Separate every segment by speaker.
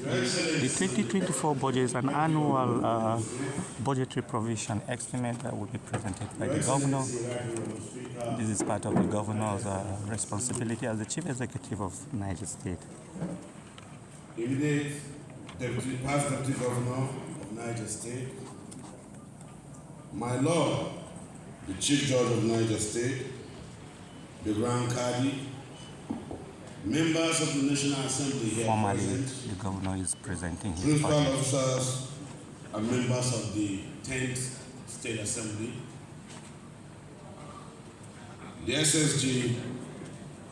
Speaker 1: The 2024 budget is an annual budgetary provision estimate that will be presented by the governor. This is part of the governor's responsibility as the chief executive of Niger State.
Speaker 2: Immediate past deputy governor of Niger State, my lord, the chief judge of Niger State, the Grand Cadi, members of the National Assembly here
Speaker 1: Formally,
Speaker 2: present,
Speaker 1: the governor is presenting his
Speaker 2: principal
Speaker 1: budget.
Speaker 2: officers and members of the 10th State Assembly, the SSG,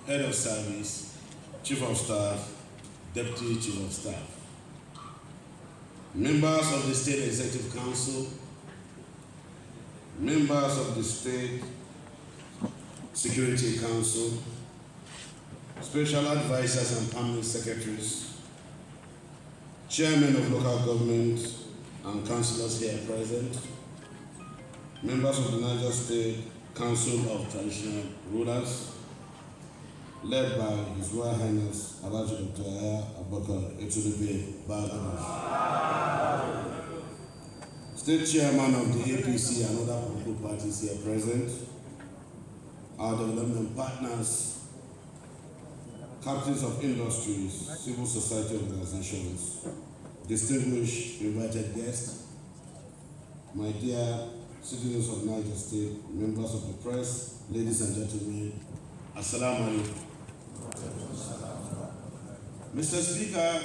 Speaker 2: head of service, chief of staff, deputy chief of staff, members of the State Executive Council, members of the State Security Council, special advisors and permanent secretaries, chairmen of local government and councillors here present, members of the Niger State Council of Traditional Rulers, led by His Royal Highness Alhaji Dr. Abubakar Bago, State Chairman of the APC and other political parties here present, our development partners, captains of industries, civil society organizations, distinguished invited guests, my dear citizens of Niger State, members of the press, ladies and gentlemen, Assalamu alaikum. Mr. Speaker,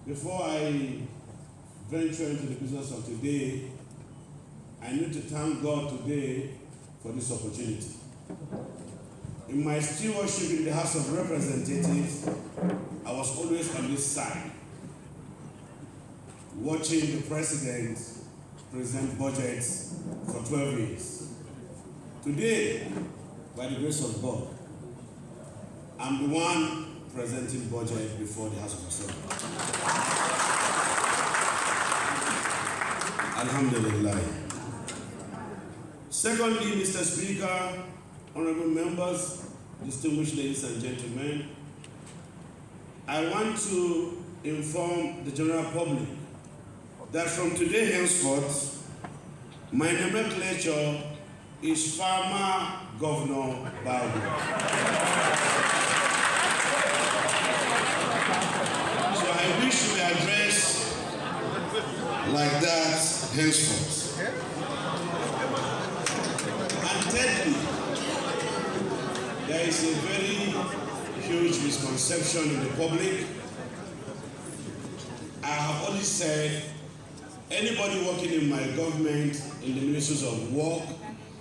Speaker 2: before I venture into the business of today, I need to thank God today for this opportunity. In my stewardship in the House of Representatives, I was always on this side, watching the President present budgets for 12 years. Today, by the grace of God, I'm the one presenting budget before the House of Assembly. Alhamdulillah. Secondly, Mr. Speaker, honorable members, distinguished ladies and gentlemen, I want to inform the general public that from today henceforth, my nomenclature is Farmer Governor Bago. So I wish to be addressed like that henceforth. And thirdly, there is a very huge misconception in the public. I have always said, anybody working in my government, in the ministries of work,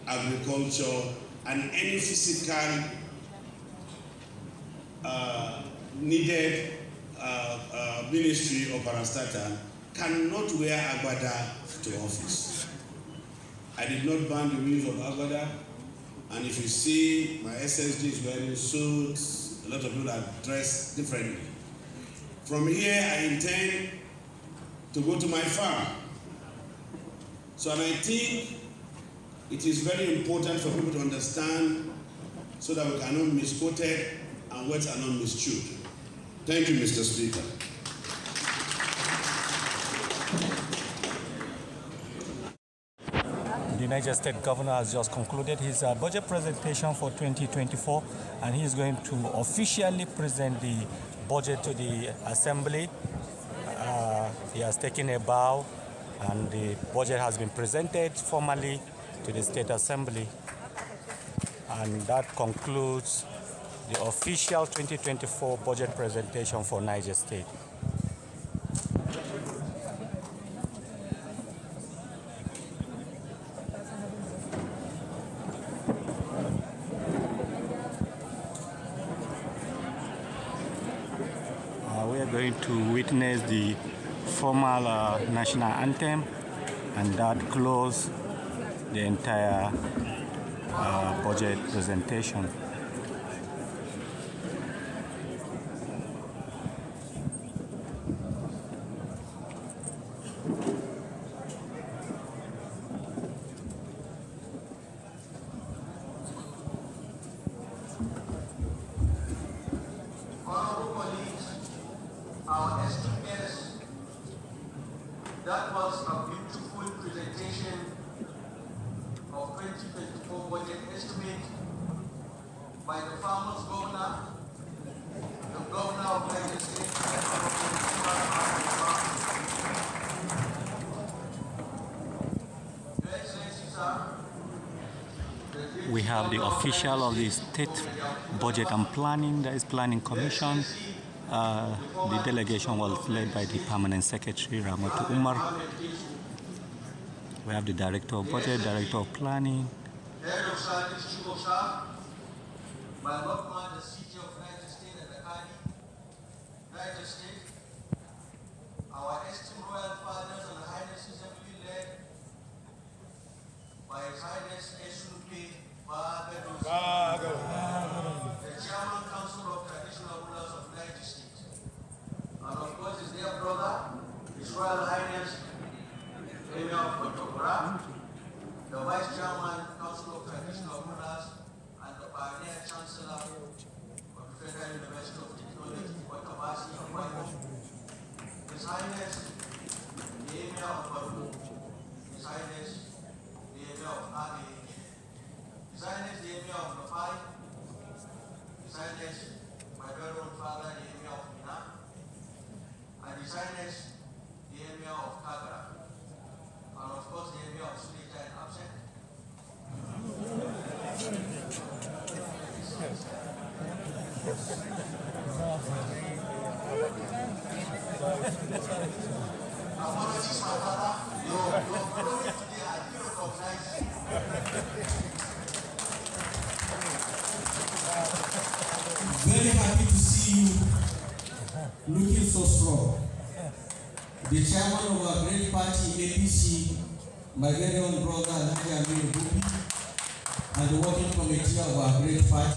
Speaker 2: agriculture, and any physical needed ministry or parastatal cannot wear agbada to office. I did not ban the use of agbada, and if you see my SSG is wearing suits, a lot of people are dressed differently. From here, I intend to go to my farm. So, and I think it is very important for people to understand so that we cannot be misquoted and words are not mistrued. Thank you, Mr. Speaker.
Speaker 1: The Niger State Governor has just concluded his budget presentation for 2024, and he is going to officially present the budget to the Assembly. He has taken a bow, and the budget has been presented formally to the State Assembly. And that concludes the official 2024 budget presentation for Niger State. We are going to witness the formal national anthem, and that closes the entire budget presentation.
Speaker 3: our esteemed guests, that was a beautiful presentation of 2024 budget estimate by the farmers' governor, the governor of United States, Your Excellency, sir.
Speaker 1: We have the official of the State Budget and Planning, that is Planning Commission. The delegation was led by the Permanent Secretary, Umar. We have the Director of Budget, Director of Planning.
Speaker 3: Head of Service, Chief of Staff, my Lord Commander, the City of United States and the Kadi, United States, our esteemed royal fathers and highnesses heavily led by His Highness S.U.P. Bago, the Chairman Council of Traditional Rulers of United States, and of course his dear brother, His Royal Highness Emir of Kotokora, the Vice Chairman Council of Traditional Rulers and the Pioneer Chancellor of the Federal University of Technology, Watabasi of Bago, His Highness the Emir of Bago, His Highness the Emir of Age, His Highness the Emir of Nafai, His Highness my very own father the Emir of Minna, and His Highness the Emir of Kagara, and of course the Emir of Sulita and absent. Apologies, my brother. Your glory today I feel recognized.
Speaker 4: Very happy to see you looking so strong. The chairman of our great party, APC, my very own brother, Nadia Bubi, and the working committee of our great party.